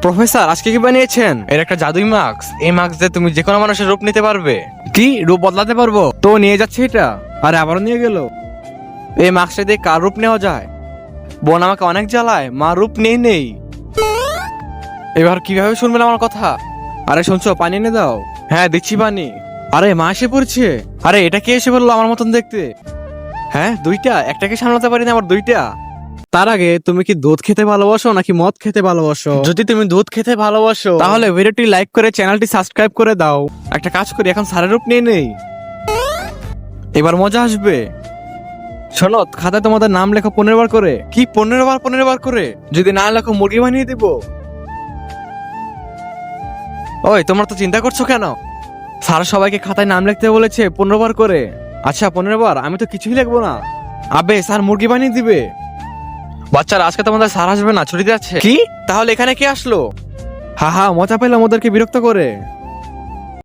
Professor আজকে কি বানিয়েছেন? এর একটা জাদুই মাস্ক। এই মাস্ক দিয়ে তুমি যে কোনো মানুষের রূপ নিতে পারবে। কি রূপ বদলাতে পারবো? তো নিয়ে যাচ্ছে এটা, আরে আবারও নিয়ে গেল। এই মাস্কটা দিয়ে কার রূপ নেওয়া যায়? বোন আমাকে অনেক জ্বালায়, মা রূপ নেই। এবার কিভাবে শুনবেন আমার কথা? আরে শুনছো, পানি এনে দাও। হ্যাঁ দিচ্ছি পানি। আরে মা এসে পড়ছে। আরে এটা কে এসে বললো আমার মতন দেখতে? হ্যাঁ দুইটা, একটাকে সামলাতে পারি না আবার দুইটা। তার আগে তুমি কি দুধ খেতে ভালোবাসো নাকি মদ খেতে ভালোবাসো? যদি তুমি দুধ খেতে ভালোবাসো তাহলে ভিডিওটি লাইক করে চ্যানেলটি সাবস্ক্রাইব করে দাও। একটা কাজ করি, এখন স্যারের রূপ নিয়ে নেই, এবার মজা আসবে। শোনো, খাতায় তোমাদের নাম লেখো 15 বার করে। কি 15 বার করে? যদি না লেখো মুরগি বানিয়ে দিব। ওই তোমরা তো চিন্তা করছো কেন? স্যার সবাইকে খাতায় নাম লিখতে বলেছে 15 বার করে। আচ্ছা 15 বার, আমি তো কিছুই লিখবো না। আবে স্যার মুরগি বানিয়ে দিবে। বাচ্চারা আজকে তোমাদের স্যার আসবে না, ছুটিতে আছে। কি? তাহলে এখানে কে আসলো? হা হা, মজা পেলাম ওদেরকে বিরক্ত করে।